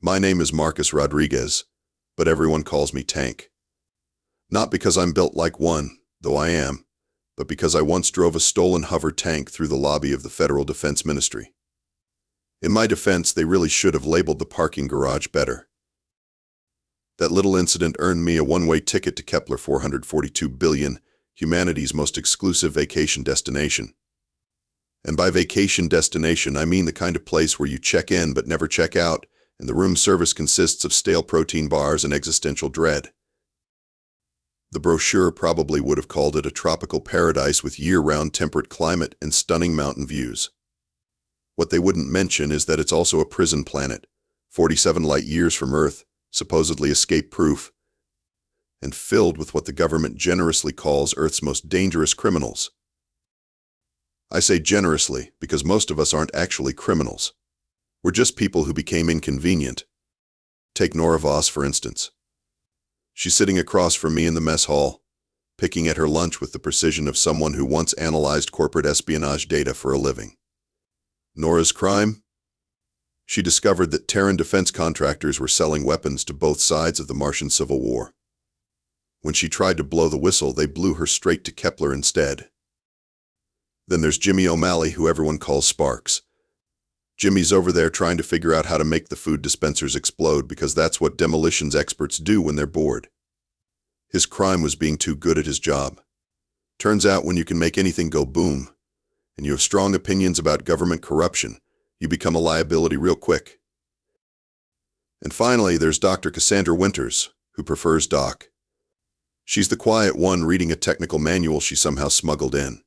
My name is Marcus Rodriguez, but everyone calls me Tank. Not because I'm built like one, though I am, but because I once drove a stolen hover tank through the lobby of the Federal Defense Ministry. In my defense, they really should have labeled the parking garage better. That little incident earned me a one-way ticket to Kepler 442 billion, humanity's most exclusive vacation destination. And by vacation destination, I mean the kind of place where you check in but never check out, and the room service consists of stale protein bars and existential dread. The brochure probably would have called it a tropical paradise with year-round temperate climate and stunning mountain views. What they wouldn't mention is that it's also a prison planet, 47 light-years from Earth, supposedly escape-proof, and filled with what the government generously calls Earth's most dangerous criminals. I say generously because most of us aren't actually criminals. We're just people who became inconvenient. Take Nora Voss, for instance. She's sitting across from me in the mess hall, picking at her lunch with the precision of someone who once analyzed corporate espionage data for a living. Nora's crime? She discovered that Terran defense contractors were selling weapons to both sides of the Martian Civil War. When she tried to blow the whistle, they blew her straight to Kepler instead. Then there's Jimmy O'Malley, who everyone calls Sparks. Jimmy's over there trying to figure out how to make the food dispensers explode because that's what demolitions experts do when they're bored. His crime was being too good at his job. Turns out when you can make anything go boom, and you have strong opinions about government corruption, you become a liability real quick. And finally, there's Dr. Cassandra Winters, who prefers Doc. She's the quiet one reading a technical manual she somehow smuggled in.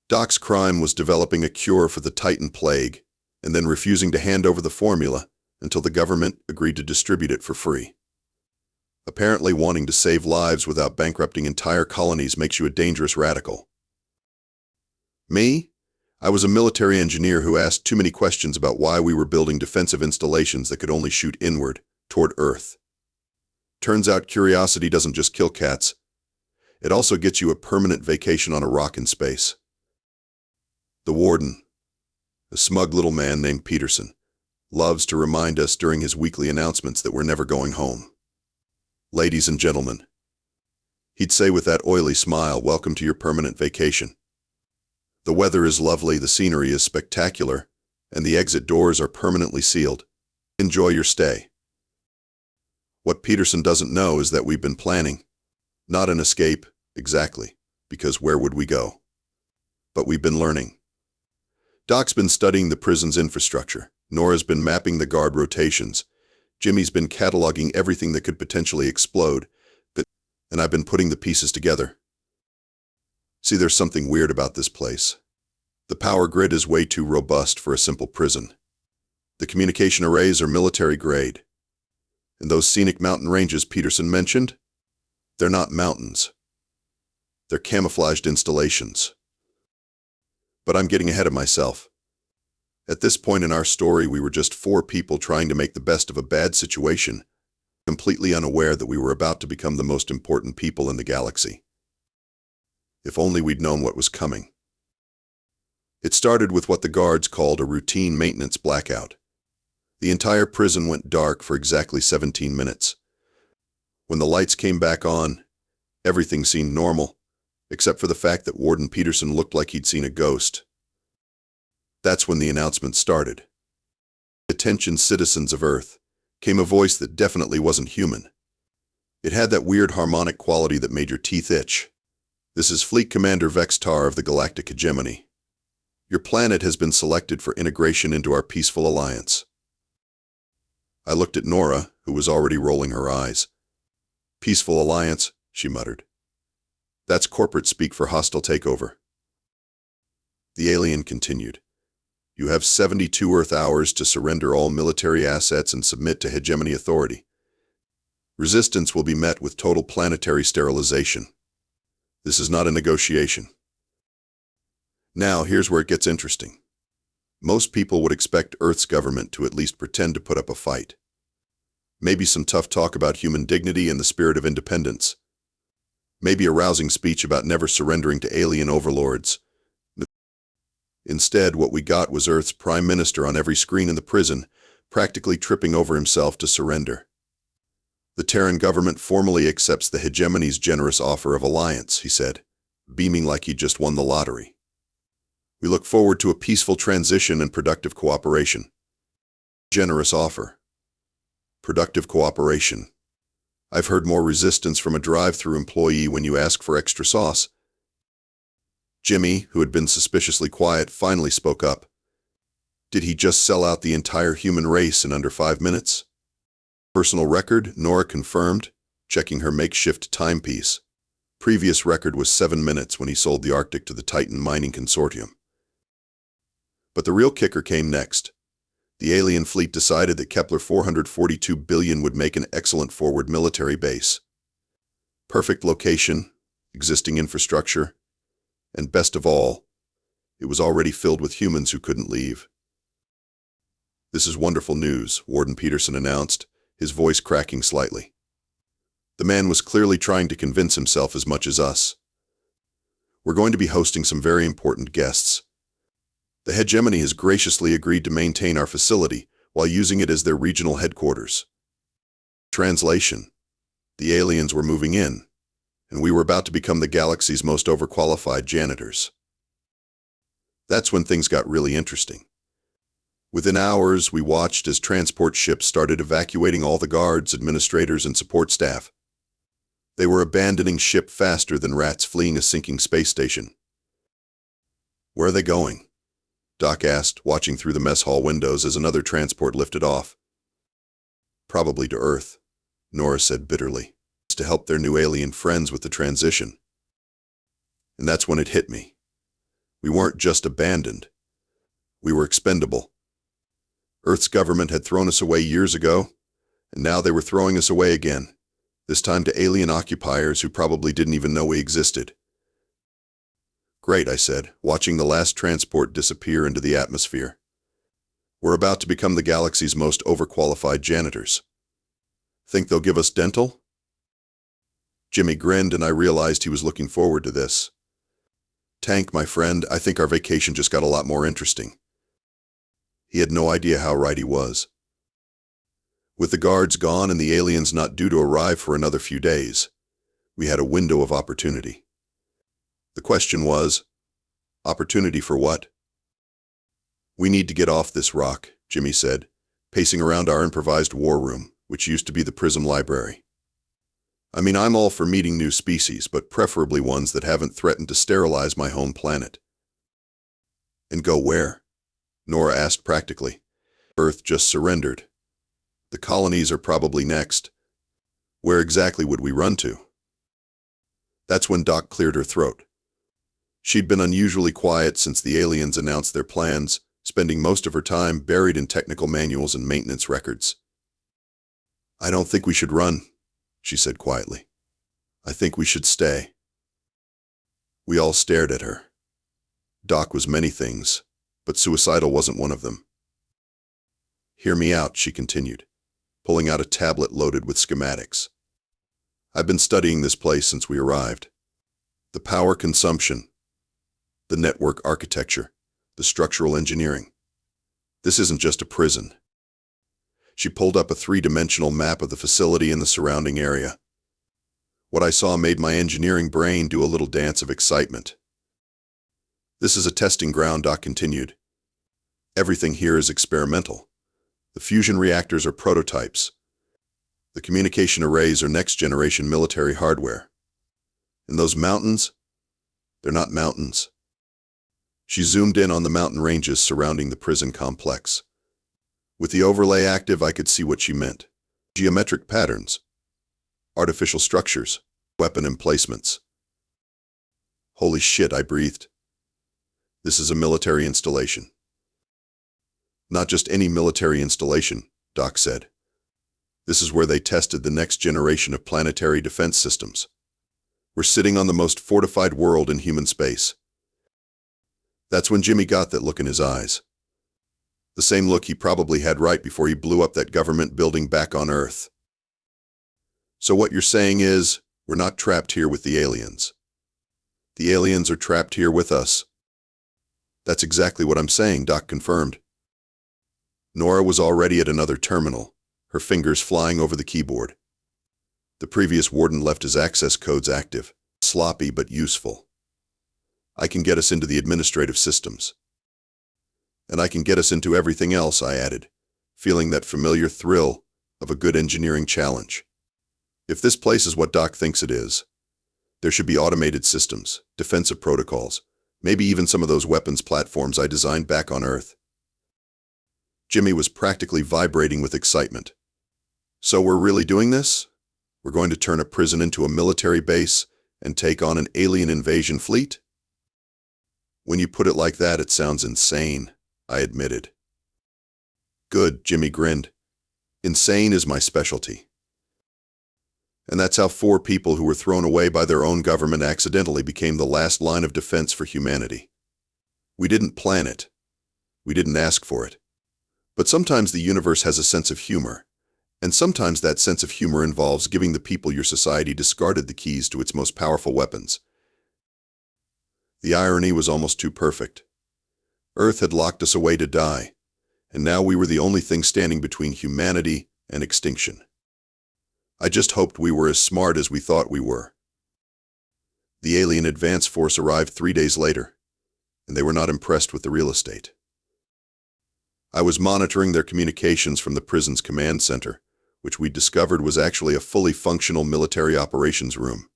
Doc's crime was developing a cure for the Titan plague, and then refusing to hand over the formula until the government agreed to distribute it for free. Apparently wanting to save lives without bankrupting entire colonies makes you a dangerous radical. Me? I was a military engineer who asked too many questions about why we were building defensive installations that could only shoot inward, toward Earth. Turns out curiosity doesn't just kill cats. It also gets you a permanent vacation on a rock in space. The warden, a smug little man named Peterson, loves to remind us during his weekly announcements that we're never going home. Ladies and gentlemen, he'd say with that oily smile, welcome to your permanent vacation. The weather is lovely, the scenery is spectacular, and the exit doors are permanently sealed. Enjoy your stay. What Peterson doesn't know is that we've been planning, not an escape, exactly, because where would we go? But we've been learning. Doc's been studying the prison's infrastructure, Nora's been mapping the guard rotations, Jimmy's been cataloging everything that could potentially explode, and I've been putting the pieces together. See, there's something weird about this place. The power grid is way too robust for a simple prison. The communication arrays are military grade. And those scenic mountain ranges Peterson mentioned? They're not mountains. They're camouflaged installations. But I'm getting ahead of myself. At this point in our story, we were just 4 people trying to make the best of a bad situation, completely unaware that we were about to become the most important people in the galaxy. If only we'd known what was coming. It started with what the guards called a routine maintenance blackout. The entire prison went dark for exactly 17 minutes. When the lights came back on, everything seemed normal, except for the fact that Warden Peterson looked like he'd seen a ghost. That's when the announcement started. Attention, citizens of Earth, came a voice that definitely wasn't human. It had that weird harmonic quality that made your teeth itch. This is Fleet Commander Vextar of the Galactic Hegemony. Your planet has been selected for integration into our peaceful alliance. I looked at Nora, who was already rolling her eyes. Peaceful alliance, she muttered. That's corporate speak for hostile takeover. The alien continued. You have 72 Earth hours to surrender all military assets and submit to hegemony authority. Resistance will be met with total planetary sterilization. This is not a negotiation. Now, here's where it gets interesting. Most people would expect Earth's government to at least pretend to put up a fight. Maybe some tough talk about human dignity and the spirit of independence. Maybe a rousing speech about never surrendering to alien overlords. Instead, what we got was Earth's Prime Minister on every screen in the prison, practically tripping over himself to surrender. The Terran government formally accepts the hegemony's generous offer of alliance, he said, beaming like he'd just won the lottery. We look forward to a peaceful transition and productive cooperation. Generous offer. Productive cooperation. I've heard more resistance from a drive-thru employee when you ask for extra sauce. Jimmy, who had been suspiciously quiet, finally spoke up. Did he just sell out the entire human race in under 5 minutes? Personal record, Nora confirmed, checking her makeshift timepiece. Previous record was 7 minutes when he sold the Arctic to the Titan Mining Consortium. But the real kicker came next. The alien fleet decided that Kepler 442 billion would make an excellent forward military base. Perfect location, existing infrastructure, and best of all, it was already filled with humans who couldn't leave. This is wonderful news, Warden Peterson announced, his voice cracking slightly. The man was clearly trying to convince himself as much as us. We're going to be hosting some very important guests. The hegemony has graciously agreed to maintain our facility while using it as their regional headquarters. Translation: the aliens were moving in, and we were about to become the galaxy's most overqualified janitors. That's when things got really interesting. Within hours, we watched as transport ships started evacuating all the guards, administrators, and support staff. They were abandoning ship faster than rats fleeing a sinking space station. Where are they going? Doc asked, watching through the mess hall windows as another transport lifted off. Probably to Earth, Nora said bitterly, to help their new alien friends with the transition. And that's when it hit me. We weren't just abandoned. We were expendable. Earth's government had thrown us away years ago, and now they were throwing us away again, this time to alien occupiers who probably didn't even know we existed. Great, I said, watching the last transport disappear into the atmosphere. We're about to become the galaxy's most overqualified janitors. Think they'll give us dental? Jimmy grinned, and I realized he was looking forward to this. Tank, my friend, I think our vacation just got a lot more interesting. He had no idea how right he was. With the guards gone and the aliens not due to arrive for another few days, we had a window of opportunity. The question was, opportunity for what? We need to get off this rock, Jimmy said, pacing around our improvised war room, which used to be the Prism Library. I mean, I'm all for meeting new species, but preferably ones that haven't threatened to sterilize my home planet. And go where? Nora asked practically. Earth just surrendered. The colonies are probably next. Where exactly would we run to? That's when Doc cleared her throat. She'd been unusually quiet since the aliens announced their plans, spending most of her time buried in technical manuals and maintenance records. I don't think we should run, she said quietly. I think we should stay. We all stared at her. Doc was many things, but suicidal wasn't one of them. Hear me out, she continued, pulling out a tablet loaded with schematics. I've been studying this place since we arrived. The power consumption, the network architecture, the structural engineering. This isn't just a prison. She pulled up a 3-dimensional map of the facility and the surrounding area. What I saw made my engineering brain do a little dance of excitement. This is a testing ground, Doc continued. Everything here is experimental. The fusion reactors are prototypes. The communication arrays are next-generation military hardware. And those mountains? They're not mountains. She zoomed in on the mountain ranges surrounding the prison complex. With the overlay active, I could see what she meant. Geometric patterns, artificial structures, weapon emplacements. Holy shit, I breathed. This is a military installation. Not just any military installation, Doc said. This is where they tested the next generation of planetary defense systems. We're sitting on the most fortified world in human space. That's when Jimmy got that look in his eyes. The same look he probably had right before he blew up that government building back on Earth. So what you're saying is, we're not trapped here with the aliens. The aliens are trapped here with us. That's exactly what I'm saying, Doc confirmed. Nora was already at another terminal, her fingers flying over the keyboard. The previous warden left his access codes active, sloppy but useful. I can get us into the administrative systems. And I can get us into everything else, I added, feeling that familiar thrill of a good engineering challenge. If this place is what Doc thinks it is, there should be automated systems, defensive protocols, maybe even some of those weapons platforms I designed back on Earth. Jimmy was practically vibrating with excitement. So we're really doing this? We're going to turn a prison into a military base and take on an alien invasion fleet? When you put it like that, it sounds insane, I admitted. Good, Jimmy grinned. Insane is my specialty. And that's how 4 people who were thrown away by their own government accidentally became the last line of defense for humanity. We didn't plan it. We didn't ask for it. But sometimes the universe has a sense of humor, and sometimes that sense of humor involves giving the people your society discarded the keys to its most powerful weapons. The irony was almost too perfect. Earth had locked us away to die, and now we were the only thing standing between humanity and extinction. I just hoped we were as smart as we thought we were. The alien advance force arrived 3 days later, and they were not impressed with the real estate. I was monitoring their communications from the prison's command center, which we discovered was actually a fully functional military operations room.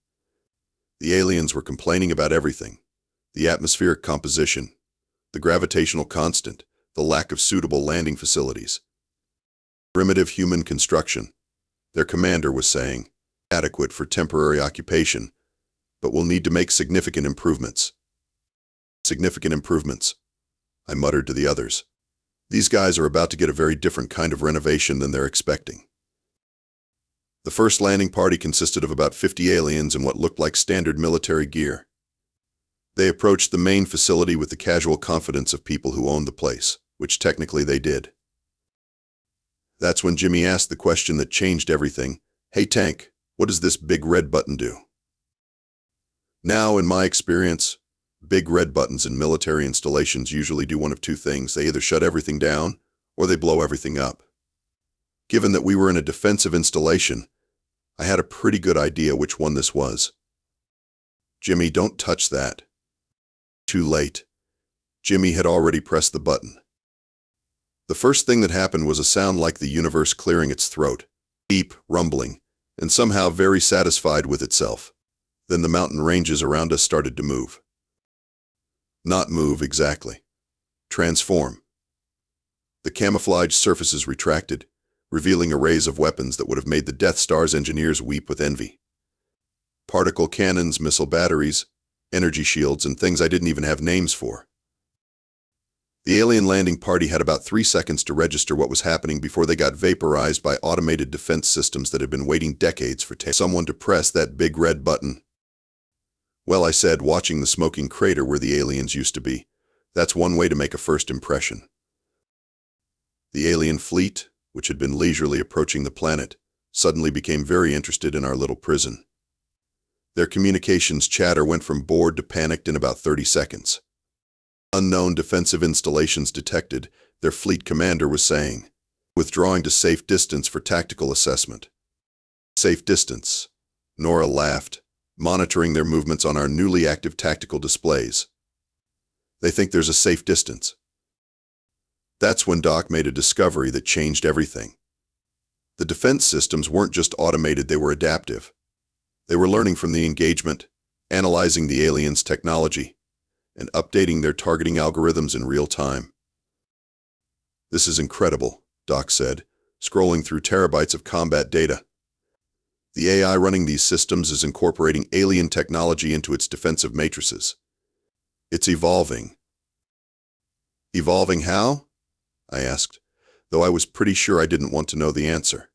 The aliens were complaining about everything: the atmospheric composition, the gravitational constant, the lack of suitable landing facilities. Primitive human construction, their commander was saying, adequate for temporary occupation, but will need to make significant improvements. Significant improvements, I muttered to the others. These guys are about to get a very different kind of renovation than they're expecting. The first landing party consisted of about 50 aliens in what looked like standard military gear. They approached the main facility with the casual confidence of people who owned the place, which technically they did. That's when Jimmy asked the question that changed everything. Hey Tank, what does this big red button do? Now, in my experience, big red buttons in military installations usually do one of 2 things. They either shut everything down, or they blow everything up. Given that we were in a defensive installation, I had a pretty good idea which one this was. Jimmy, don't touch that. Too late. Jimmy had already pressed the button. The first thing that happened was a sound like the universe clearing its throat, deep, rumbling, and somehow very satisfied with itself. Then the mountain ranges around us started to move. Not move exactly. Transform. The camouflage surfaces retracted, revealing arrays of weapons that would have made the Death Star's engineers weep with envy. Particle cannons, missile batteries, energy shields, and things I didn't even have names for. The alien landing party had about 3 seconds to register what was happening before they got vaporized by automated defense systems that had been waiting decades for someone to press that big red button. Well, I said, watching the smoking crater where the aliens used to be, that's one way to make a first impression. The alien fleet, which had been leisurely approaching the planet, suddenly became very interested in our little prison. Their communications chatter went from bored to panicked in about 30 seconds. Unknown defensive installations detected, their fleet commander was saying, withdrawing to safe distance for tactical assessment. Safe distance. Nora laughed, monitoring their movements on our newly active tactical displays. They think there's a safe distance. That's when Doc made a discovery that changed everything. The defense systems weren't just automated, they were adaptive. They were learning from the engagement, analyzing the aliens' technology, and updating their targeting algorithms in real time. This is incredible, Doc said, scrolling through terabytes of combat data. The AI running these systems is incorporating alien technology into its defensive matrices. It's evolving. Evolving how? I asked, though I was pretty sure I didn't want to know the answer.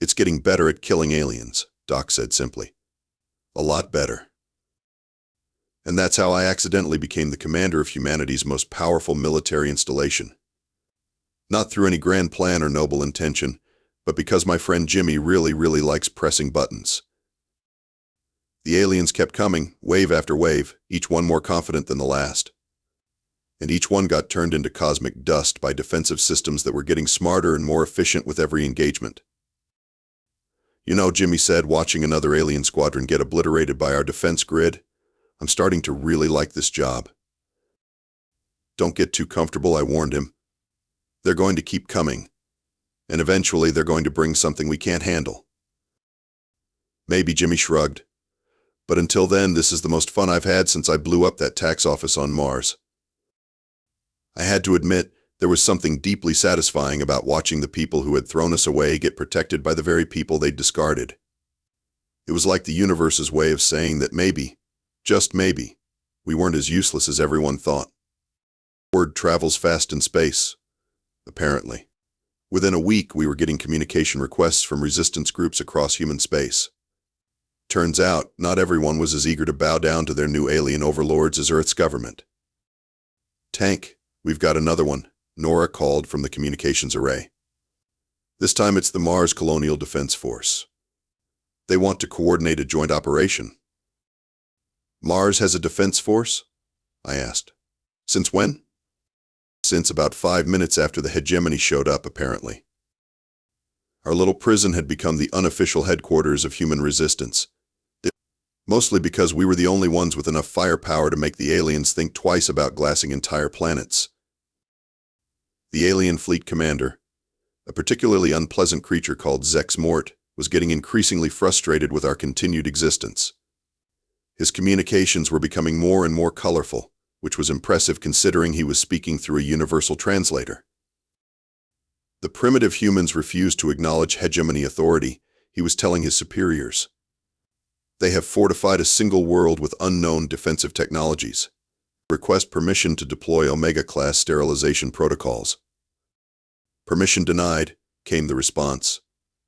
It's getting better at killing aliens, Doc said simply. A lot better. And that's how I accidentally became the commander of humanity's most powerful military installation. Not through any grand plan or noble intention, but because my friend Jimmy really likes pressing buttons. The aliens kept coming, wave after wave, each one more confident than the last. and each one got turned into cosmic dust by defensive systems that were getting smarter and more efficient with every engagement. You know, Jimmy said, watching another alien squadron get obliterated by our defense grid, I'm starting to really like this job. Don't get too comfortable, I warned him. They're going to keep coming, and eventually they're going to bring something we can't handle. Maybe, Jimmy shrugged. But until then, this is the most fun I've had since I blew up that tax office on Mars. I had to admit, there was something deeply satisfying about watching the people who had thrown us away get protected by the very people they'd discarded. It was like the universe's way of saying that maybe, just maybe, we weren't as useless as everyone thought. Word travels fast in space, apparently. Within a week, we were getting communication requests from resistance groups across human space. Turns out, not everyone was as eager to bow down to their new alien overlords as Earth's government. Tank, we've got another one, Nora called from the communications array. This time it's the Mars Colonial Defense Force. They want to coordinate a joint operation. Mars has a defense force? I asked. Since when? Since about 5 minutes after the hegemony showed up, apparently. Our little prison had become the unofficial headquarters of human resistance. Mostly because we were the only ones with enough firepower to make the aliens think twice about glassing entire planets. The alien fleet commander, a particularly unpleasant creature called Zex Mort, was getting increasingly frustrated with our continued existence. His communications were becoming more and more colorful, which was impressive considering he was speaking through a universal translator. The primitive humans refused to acknowledge hegemony authority, he was telling his superiors. They have fortified a single world with unknown defensive technologies. Request permission to deploy Omega-class sterilization protocols. Permission denied, came the response.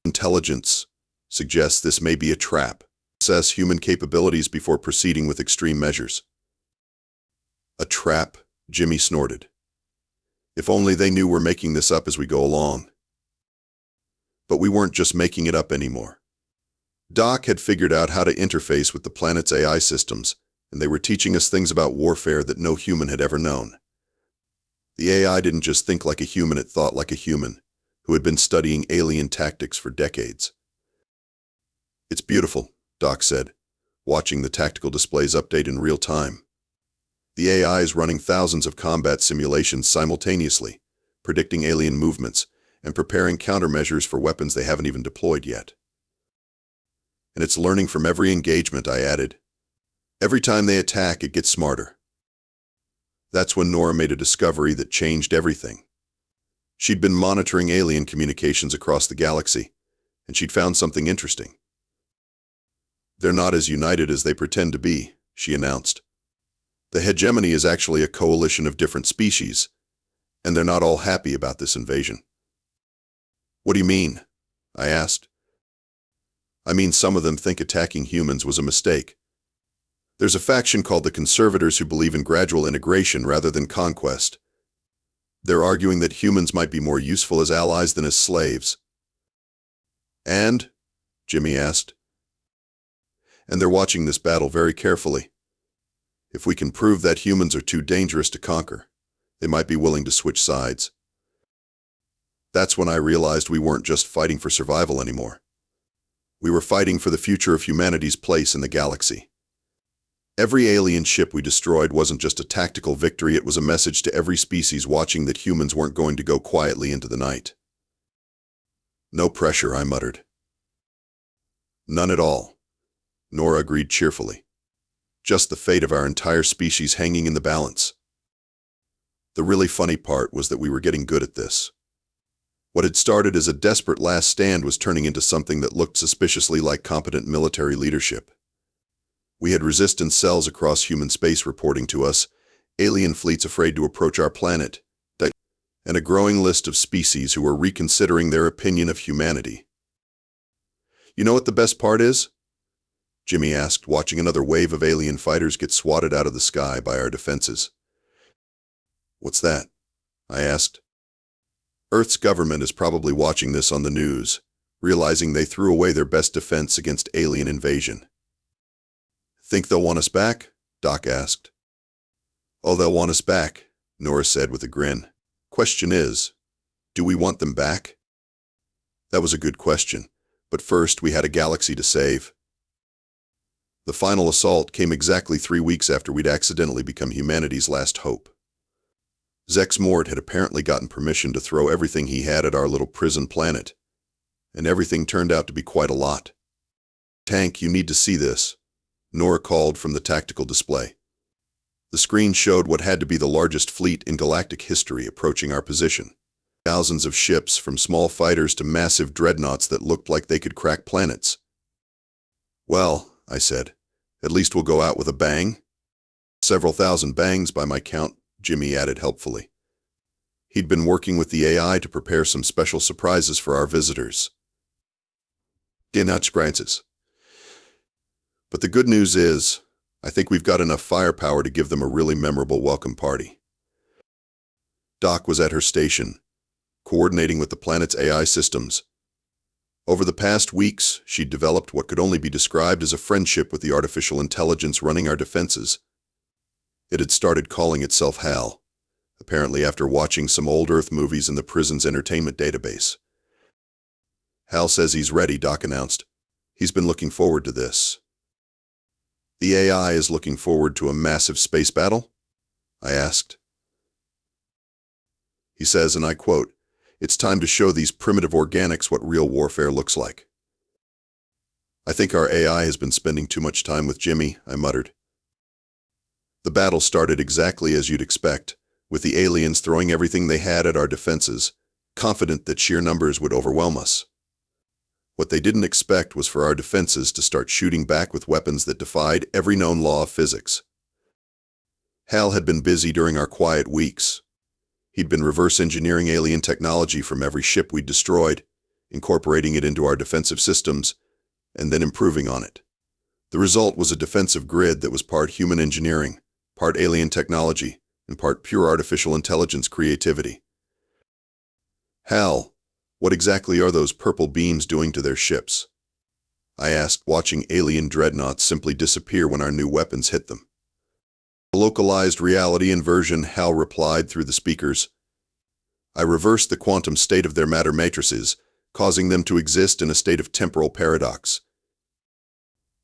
Intelligence suggests this may be a trap. Assess human capabilities before proceeding with extreme measures. A trap, Jimmy snorted. If only they knew we're making this up as we go along. But we weren't just making it up anymore. Doc had figured out how to interface with the planet's AI systems, and they were teaching us things about warfare that no human had ever known. The AI didn't just think like a human, it thought like a human, who had been studying alien tactics for decades. It's beautiful, Doc said, watching the tactical displays update in real time. The AI is running thousands of combat simulations simultaneously, predicting alien movements, and preparing countermeasures for weapons they haven't even deployed yet. And it's learning from every engagement, I added. Every time they attack, it gets smarter. That's when Nora made a discovery that changed everything. She'd been monitoring alien communications across the galaxy, and she'd found something interesting. They're not as united as they pretend to be, she announced. The hegemony is actually a coalition of different species, and they're not all happy about this invasion. What do you mean? I asked. I mean, some of them think attacking humans was a mistake. There's a faction called the Conservators who believe in gradual integration rather than conquest. They're arguing that humans might be more useful as allies than as slaves. And? Jimmy asked. And they're watching this battle very carefully. If we can prove that humans are too dangerous to conquer, they might be willing to switch sides. That's when I realized we weren't just fighting for survival anymore. We were fighting for the future of humanity's place in the galaxy. Every alien ship we destroyed wasn't just a tactical victory, it was a message to every species watching that humans weren't going to go quietly into the night. No pressure, I muttered. None at all, Nora agreed cheerfully. Just the fate of our entire species hanging in the balance. The really funny part was that we were getting good at this. What had started as a desperate last stand was turning into something that looked suspiciously like competent military leadership. We had resistance cells across human space reporting to us, alien fleets afraid to approach our planet, and a growing list of species who were reconsidering their opinion of humanity. You know what the best part is? Jimmy asked, watching another wave of alien fighters get swatted out of the sky by our defenses. What's that? I asked. Earth's government is probably watching this on the news, realizing they threw away their best defense against alien invasion. Think they'll want us back? Doc asked. Oh, they'll want us back, Nora said with a grin. Question is, do we want them back? That was a good question, but first we had a galaxy to save. The final assault came exactly 3 weeks after we'd accidentally become humanity's last hope. Zex Mort had apparently gotten permission to throw everything he had at our little prison planet, and everything turned out to be quite a lot. Tank, you need to see this, Nora called from the tactical display. The screen showed what had to be the largest fleet in galactic history approaching our position. Thousands of ships, from small fighters to massive dreadnoughts that looked like they could crack planets. Well, I said, at least we'll go out with a bang. Several thousand bangs by my count, Jimmy added helpfully. He'd been working with the AI to prepare some special surprises for our visitors. But the good news is, I think we've got enough firepower to give them a really memorable welcome party. Doc was at her station, coordinating with the planet's AI systems. Over the past weeks, she'd developed what could only be described as a friendship with the artificial intelligence running our defenses. It had started calling itself HAL, apparently after watching some old Earth movies in the prison's entertainment database. Hal says he's ready, Doc announced. He's been looking forward to this. The AI is looking forward to a massive space battle? I asked. He says, and I quote, "It's time to show these primitive organics what real warfare looks like." I think our AI has been spending too much time with Jimmy, I muttered. The battle started exactly as you'd expect, with the aliens throwing everything they had at our defenses, confident that sheer numbers would overwhelm us. What they didn't expect was for our defenses to start shooting back with weapons that defied every known law of physics. Hal had been busy during our quiet weeks. He'd been reverse engineering alien technology from every ship we'd destroyed, incorporating it into our defensive systems, and then improving on it. The result was a defensive grid that was part human engineering, part alien technology, and part pure artificial intelligence creativity. Hal, what exactly are those purple beams doing to their ships? I asked, watching alien dreadnoughts simply disappear when our new weapons hit them. Localized reality inversion, Hal replied through the speakers. I reversed the quantum state of their matter matrices, causing them to exist in a state of temporal paradox.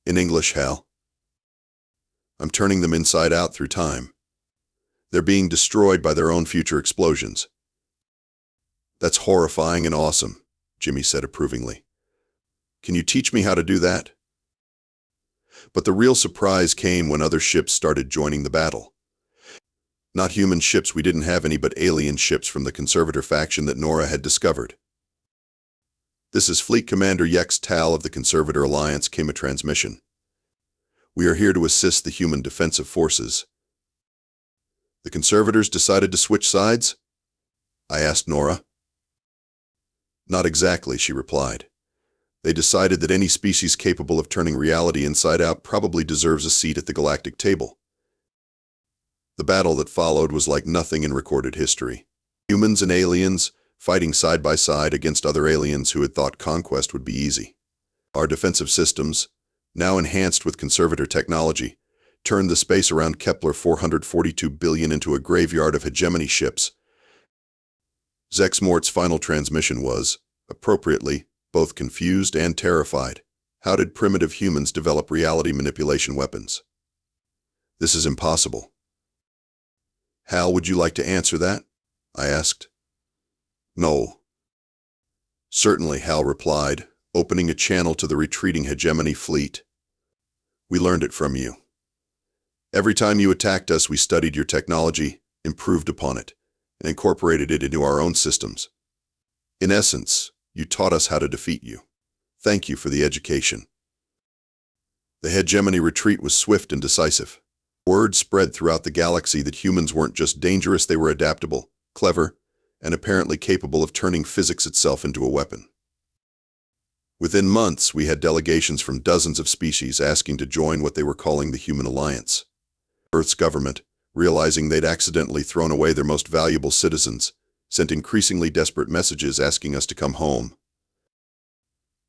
In English, Hal, I'm turning them inside out through time. They're being destroyed by their own future explosions. That's horrifying and awesome, Jimmy said approvingly. Can you teach me how to do that? But the real surprise came when other ships started joining the battle. Not human ships we didn't have any, but alien ships from the Conservator faction that Nora had discovered. This is Fleet Commander Yex Tal of the Conservator Alliance, came a transmission. We are here to assist the human defensive forces. The Conservators decided to switch sides? I asked Nora. Not exactly, she replied. They decided that any species capable of turning reality inside out probably deserves a seat at the galactic table. The battle that followed was like nothing in recorded history. Humans and aliens fighting side by side against other aliens who had thought conquest would be easy. Our defensive systems, now enhanced with Conservator technology, turned the space around Kepler 442 billion into a graveyard of hegemony ships. Zex Mort's final transmission was, appropriately, both confused and terrified. How did primitive humans develop reality manipulation weapons? This is impossible. Hal, would you like to answer that? I asked. No. Certainly, Hal replied, opening a channel to the retreating hegemony fleet. We learned it from you. Every time you attacked us, we studied your technology, improved upon it, and incorporated it into our own systems. In essence, you taught us how to defeat you. Thank you for the education. The hegemony retreat was swift and decisive. Word spread throughout the galaxy that humans weren't just dangerous, they were adaptable, clever, and apparently capable of turning physics itself into a weapon. Within months, we had delegations from dozens of species asking to join what they were calling the Human Alliance. Earth's government, realizing they'd accidentally thrown away their most valuable citizens, sent increasingly desperate messages asking us to come home.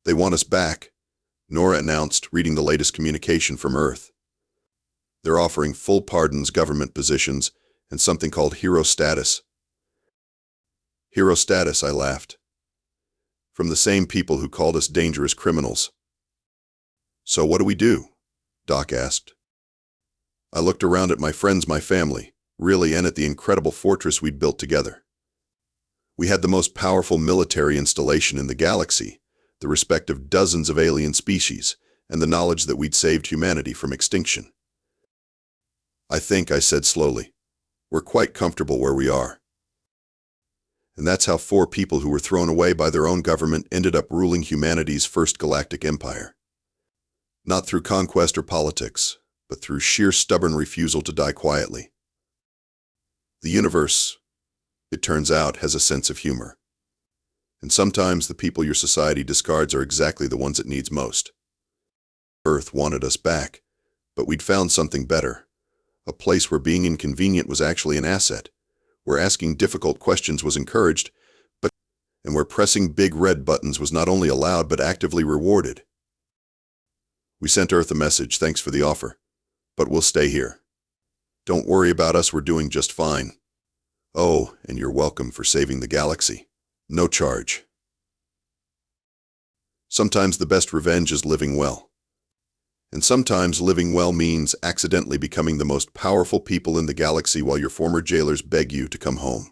They want us back, Nora announced, reading the latest communication from Earth. They're offering full pardons, government positions, and something called hero status. Hero status, I laughed. From the same people who called us dangerous criminals. So what do we do? Doc asked. I looked around at my friends, my family, really, and at the incredible fortress we'd built together. We had the most powerful military installation in the galaxy, the respect of dozens of alien species, and the knowledge that we'd saved humanity from extinction. I think, I said slowly, we're quite comfortable where we are. And that's how 4 people who were thrown away by their own government ended up ruling humanity's first galactic empire. Not through conquest or politics, but through sheer stubborn refusal to die quietly. The universe, it turns out, has a sense of humor. And sometimes the people your society discards are exactly the ones it needs most. Earth wanted us back, but we'd found something better. A place where being inconvenient was actually an asset, where asking difficult questions was encouraged, and where pressing big red buttons was not only allowed but actively rewarded. We sent Earth a message, thanks for the offer, but we'll stay here. Don't worry about us, we're doing just fine. Oh, and you're welcome for saving the galaxy. No charge. Sometimes the best revenge is living well. And sometimes living well means accidentally becoming the most powerful people in the galaxy while your former jailers beg you to come home.